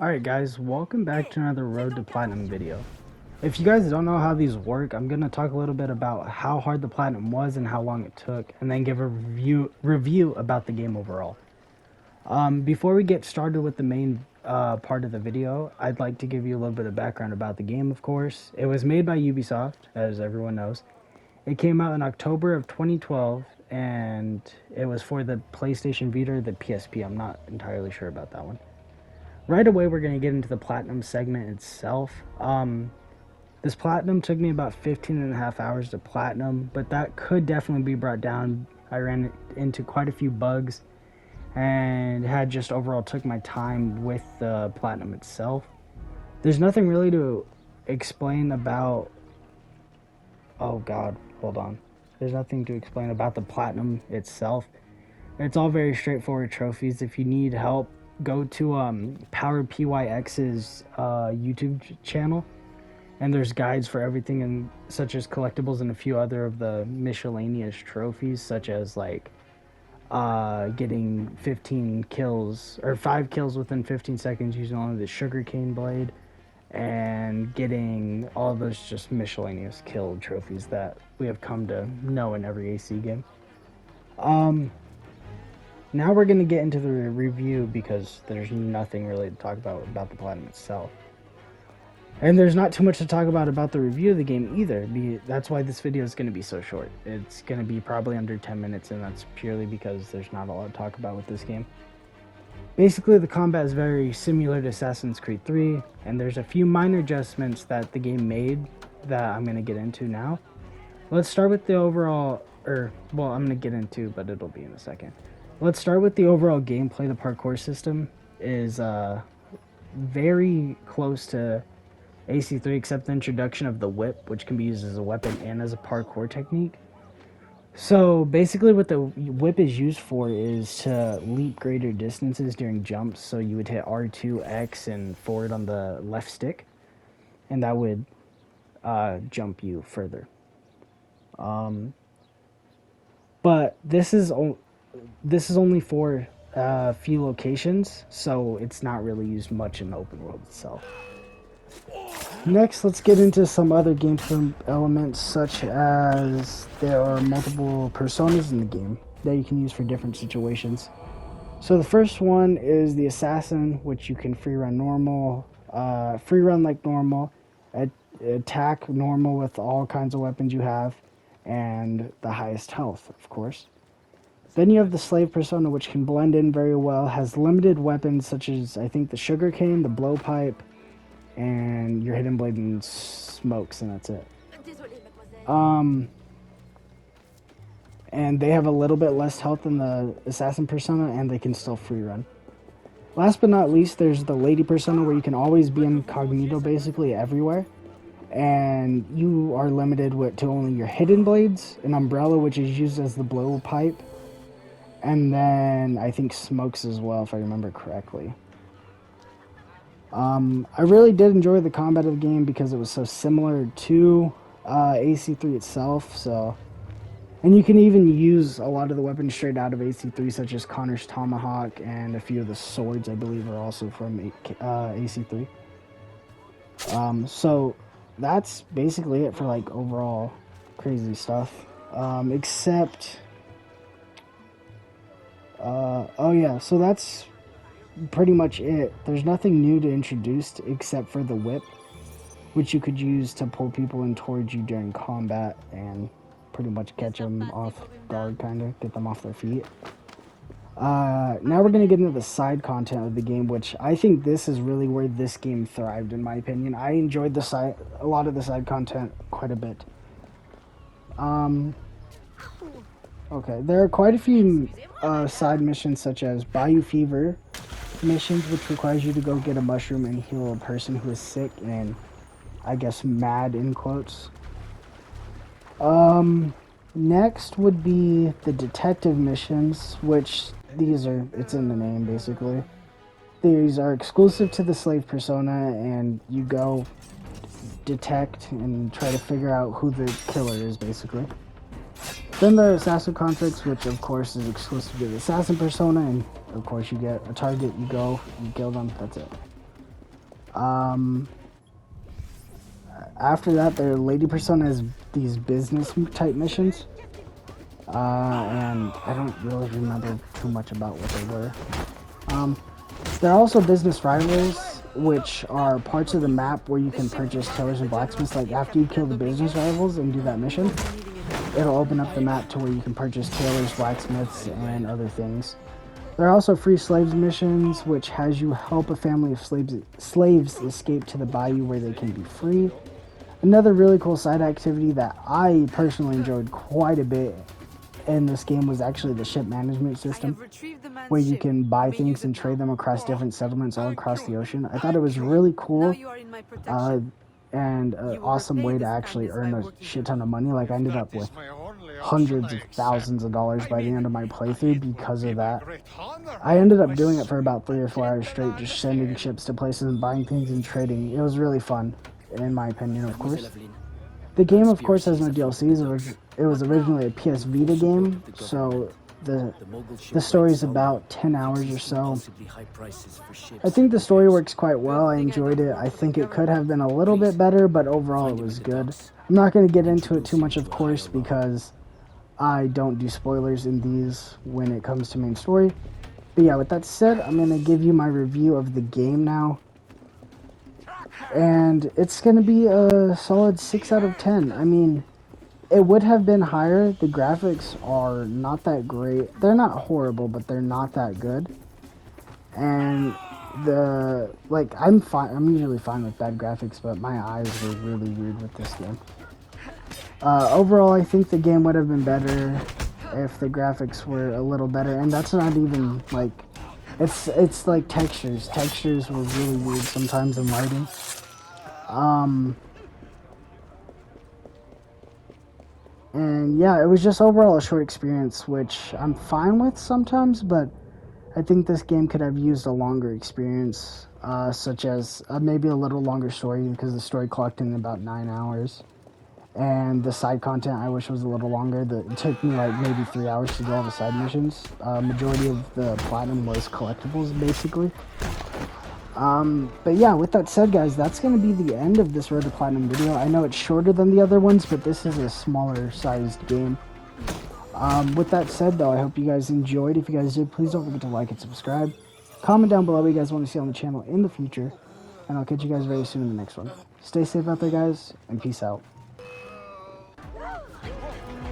Alright guys, welcome back to another Road to Platinum video. If you guys don't know how these work, I'm going to talk a little bit about how hard the Platinum was and how long it took, and then give a review about the game overall. Before we get started with the main part of the video, I'd like to give you a little bit of background about the game, of course. It was made by Ubisoft, as everyone knows. It came out in October of 2012, and it was for the PlayStation Vita or the PSP. I'm not entirely sure about that one. Right away, we're going to get into the Platinum segment itself. This Platinum took me about 15 and a half hours to Platinum, but that could definitely be brought down. I ran into quite a few bugs and had just overall took my time with the Platinum itself. There's nothing really to explain about... Oh god, hold on. There's nothing to explain about the Platinum itself. It's all very straightforward trophies. If you need help, go to Power PYX's YouTube channel, and there's guides for everything, and such as collectibles and a few other of the miscellaneous trophies, such as like getting 15 kills or 5 kills within 15 seconds using only the sugarcane blade, and getting all those just miscellaneous kill trophies that we have come to know in every AC game. Now we're going to get into the review because there's nothing really to talk about the Platinum itself. And there's not too much to talk about the review of the game either. That's why this video is going to be so short. It's going to be probably under 10 minutes, and that's purely because there's not a lot to talk about with this game. Basically, the combat is very similar to Assassin's Creed 3, and there's a few minor adjustments that the game made that I'm going to get into now. Let's start with the overall, I'm going to get into, but it'll be in a second. Let's start with the overall gameplay. The parkour system is very close to AC3, except the introduction of the whip, which can be used as a weapon and as a parkour technique. So basically what the whip is used for is to leap greater distances during jumps. So you would hit R2, X, and forward on the left stick, and that would jump you further. But this is only for a few locations, so it's not really used much in the open world itself. Next, let's get into some other gameplay elements, such as there are multiple personas in the game that you can use for different situations. So the first one is the Assassin, which you can free run like normal, attack normal with all kinds of weapons you have, and the highest health, of course. Then you have the Slave persona, which can blend in very well, has limited weapons such as, I think, the sugarcane, the blowpipe, and your hidden blade and smokes, and that's it. And they have a little bit less health than the Assassin persona, and they can still free run. Last but not least, there's the Lady persona, where you can always be incognito basically everywhere, and you are limited to only your hidden blades, an umbrella, which is used as the blowpipe, and then I think smokes as well, if I remember correctly. I really did enjoy the combat of the game because it was so similar to AC3 itself. And you can even use a lot of the weapons straight out of AC3, such as Connor's Tomahawk, and a few of the swords, I believe, are also from AC3. So that's basically it for like overall crazy stuff. So that's pretty much it. There's nothing new to introduce except for the whip, which you could use to pull people in towards you during combat and pretty much catch them off guard, kind of get them off their feet. Now we're going to get into the side content of the game, which I think this is really where this game thrived, in my opinion. I enjoyed a lot of the side content quite a bit. Okay, there are quite a few side missions, such as Bayou Fever missions, which requires you to go get a mushroom and heal a person who is sick and, I guess, mad in quotes. Next would be the detective missions, which it's in the name basically. These are exclusive to the Slave persona, and you go detect and try to figure out who the killer is, basically. Then there are Assassin contracts, which of course is exclusive to the Assassin persona, and of course you get a target, you go, you kill them, that's it. Um, After that, their Lady Persona has these business type missions. And I don't really remember too much about what they were. Um, there are also business rivals, which are parts of the map where you can purchase tailors and blacksmiths. Like after you kill the business rivals and do that mission, it'll open up the map to where you can purchase tailors, blacksmiths, and other things. There are also free slaves missions, which has you help a family of slaves escape to the bayou where they can be free. Another really cool side activity that I personally enjoyed quite a bit in this game was actually the ship management system, where you can buy things and trade them across different settlements all across the ocean. I thought it was really cool uh, and an awesome way to actually earn a shit ton of money. Like I ended up with hundreds of thousands of dollars by the end of my playthrough because of that. I ended up doing it for about 3 or 4 hours straight, just sending ships to places and buying things and trading. It was really fun, in my opinion, of course. The game, of course, has no DLCs. It was originally a PS Vita game, so the story is about 10 hours or so. I think the story works quite well. I enjoyed it. I think it could have been a little bit better, but overall it was good. I'm not going to get into it too much, of course, because I don't do spoilers in these when it comes to main story. But yeah, with that said, I'm going to give you my review of the game now. And it's going to be a solid 6 out of 10. I mean, it would have been higher. The graphics are not that great. They're not horrible, but they're not that good. And I'm fine. I'm usually fine with bad graphics, but my eyes were really weird with this game. Overall, I think the game would have been better if the graphics were a little better. And that's not even like, it's like textures. Textures were really weird sometimes in lighting. And yeah, it was just overall a short experience, which I'm fine with sometimes, but I think this game could have used a longer experience, such as maybe a little longer story, because the story clocked in about 9 hours. And the side content I wish was a little longer. It took me like maybe 3 hours to do all the side missions. Majority of the platinum was collectibles, basically. But yeah, with that said, guys, that's going to be the end of this Road to Platinum video. I know it's shorter than the other ones, but this is a smaller sized game. With that said, though, I hope you guys enjoyed. If you guys did, please don't forget to like and subscribe. Comment down below what you guys want to see on the channel in the future. And I'll catch you guys very soon in the next one. Stay safe out there, guys, and peace out.